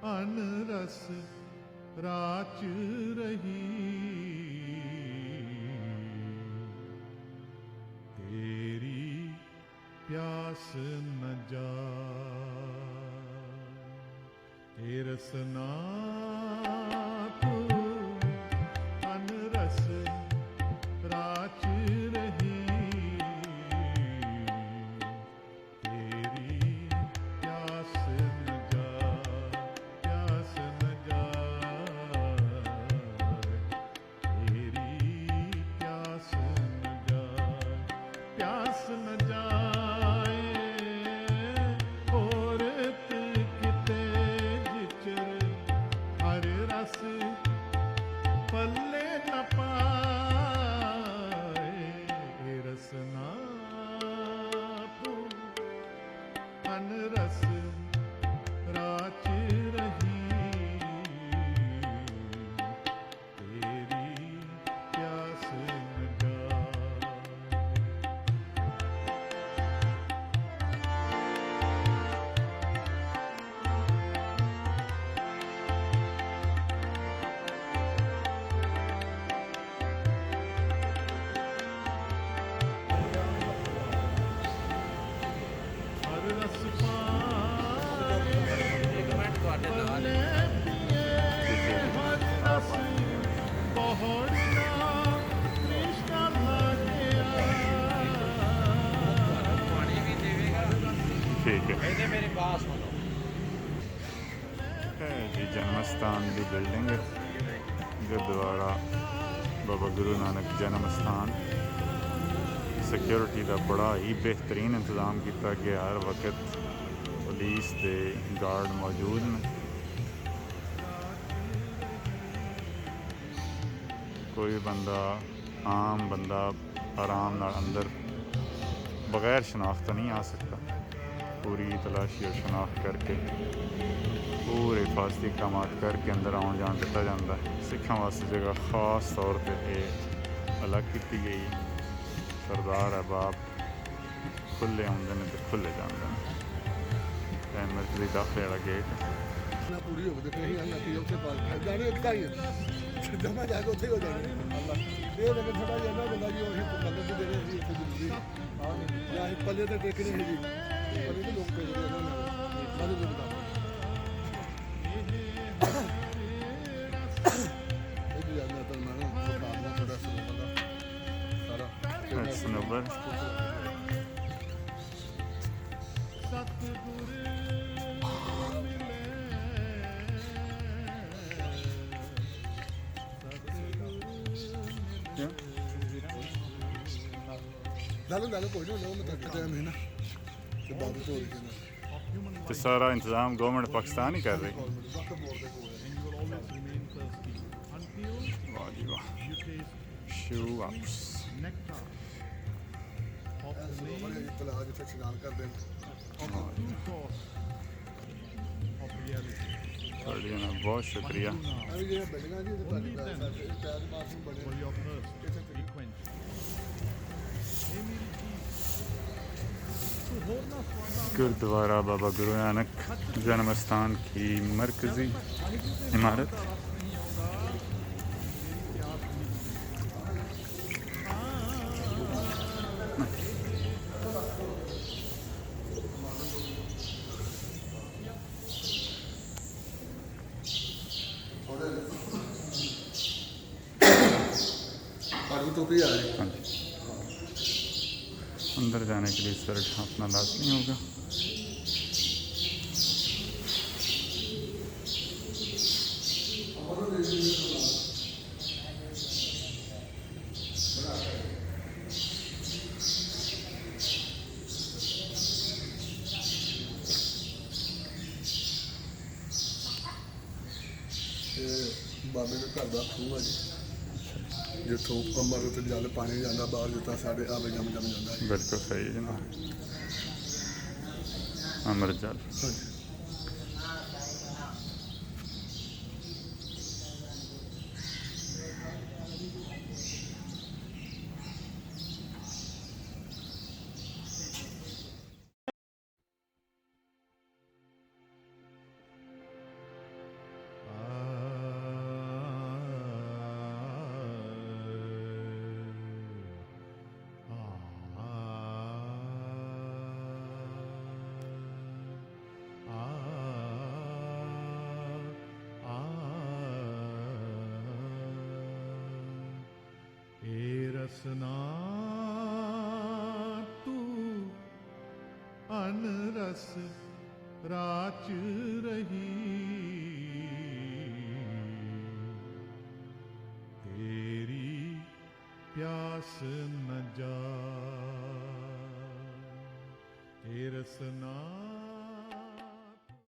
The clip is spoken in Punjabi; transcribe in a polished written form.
ਅਨਰਸ ਰਾਚ ਰਹੀ, ਤੇਰੀ ਪਿਆਸ ਨ ਜਾਏ। ਏ ਰਸਨਾ ਤੂੰ ਅਨਰਸ ਰਾਚ ਰਹੀ, ਤੇਰੀ ਪਿਆਸ ਨ ਜਾਏ, ਪਿਆਸ ਨ ਜਾਏ, ਤੇਰੀ ਪਿਆਸ ਨ ਜਾਏ, ਪਿਆਸ ਨ ਜਾਏ। ਔਰਤ ਕਿਤੇ ਜਿਚਰ ਹਰ ਰਸ ਪੱਲੇ ਨ ਪਾਏ। ਏ ਰਸਨਾ ਤੂੰ ਅਨਰਸ ਰਾਚ ਰਹੀ, ਤੇਰੀ ਪਿਆਸ ਨ ਜਾਏ। ਹਰ ਰਸ ਪਾਏ ਪੱਲੇ ਪੀਏ, ਹਰ ਰਸ ਬਹੁੜਨਾ ਤ੍ਰਿਸ਼ਨਾ ਲਾਗਿਆ। ठीक है। ਇਹਦੇ ਮੇਰੀ ਬਾਤ ਸੁਣੋ। है जी जन्म स्थान की बिल्डिंग गुरुद्वारा बाबा गुरु नानक जन्म स्थान। सिक्योरिटी का बड़ा ही बेहतरीन इंतज़ाम किया गया, हर वक्त पुलिस के गार्ड मौजूद ने। कोई बंदा आम बंदा आराम नाल अंदर बगैर शनाख्त नहीं आ सकता। पूरी तलाशी और शनाख्त करके पूरे हिफाजती काम करके अंदर आने जान दिता जाता है। सिखां वास्ते जगह खास तौर पर यह अलग की गई। सरदार अहबाब खुले आते हैं तो खुले जाते हैं। मरकजी दाखिले वाला गेट ना पूरी हो गई फिर हम कि ਉੱਥੇ ਪਾਸ ਜਾਣੇ ਇੱਦਾਂ ਹੀ ਜਮਾ ਜਾ ਕੇ ਉੱਥੇ ਹੋ ਜਾਣੇ ਅੱਲਾ ਇਹ ਲੇਕਿਨ ਥੋੜਾ ਜਿਹਾ ਨਾ ਬੰਦਾ ਜੀ ਉਹ ਮਤਲਬ ਕਿ ਜਿਹੜੇ ਅਸੀਂ ਇੱਥੇ ਜ਼ਰੂਰੀ ਹਾਂ ਜਾਂ ਅਸੀਂ ਪੱਲੇ ਤੇ ਟੇਕਣੇ ਹੈ ਜੀ ਪੱਲੇ ਤੇ ਲੋਕ ਟੇਕਦੇ ਉਹਨਾਂ ਨੂੰ ਸਾਰੇ ਲੋਕ ਦਾ ਇਹ ਵੀ ਜਾਂਦਾ ਤਾਂ ਮੈਂ ਨਾ ਥੋੜਾ ਸੁਣਦਾ ਸਾਰਾ सनोबर। ਸਤਿਗੁਰ ਮਿਲੇ, ਨਾਲੇ ਕੋਈ ਨਹੀਂ ਉਹ ਮੈਂ ਤੱਕ ਟਾਈਮ ਹੈ ਨਾ ਤੇ ਬਾਅਦ ਤੋਂ ਹੋ ਰਹੀ ਹੈ तो सारा इंतज़ाम गवर्नमेंट पाकिस्तान ही कर रही है। ਵਕਤ ਮੋੜ ਦੇ ਕੋਲ ਹੈ and you will always remain thirsty until वाह जी वाह। you taste शू वापस nectar of the name ਬੜੇ ਤਲਾਜ ਜਿੱਥੇ ਇਸ਼ਨਾਨ ਕਰਦੇ ਨੇ of the true source of reality. ਤੁਹਾਡੀ ਨਾ ਬਹੁਤ ਸ਼ੁਕਰੀਆ। ਇਹ ਵੀ ਜਿਹੜੇ ਬਿਲਡਿੰਗਾਂ ਜੀ ਇਹ ਤੁਹਾਡੇ ਸਾਡੇ ਟੈਜ ਬਾਥਰੂਮ ਬਣੇ For your thirst be quenched. Hey ਮੇਰੀ ਜੀ, ਤੂੰ ਹੋਰ ਨਾ ਸਵਾਦਾ गुरुद्वारा बाबा गुरु नानक जन्म स्थान की मरकजी इमारत। ਨਹੀਂ ਆਉਂਦਾ, ਮੇਰੀ ਪਿਆਸ ਨਹੀਂ ਪਾਣੀ ਟੋਪੀ ਆ ਰਹੀ हाँ जी। अंदर जाने के लिए सर ढांपना लाजमी होगा। ਬਾਬੇ ਦੇ ਘਰ ਦਾ ਖੂਹ ਹੈ ਜੀ ਜਿੱਥੋਂ ਕਮਰ ਉੱਤੇ ਜਲ ਪਾਣੀ ਜਾਂਦਾ ਬਾਹਰ ਜਿੱਦਾਂ ਸਾਡੇ ਆਵੇ ਜਮ ਜਾਂਦਾ ਹੈ बिल्कुल सही है ना। अमर जल। ਹਾਂਜੀ ਵਿੱਚ ਰਹੀ ਤੇਰੀ ਪਿਆਸ ਨ ਜਾ, ਏ ਰਸਨਾ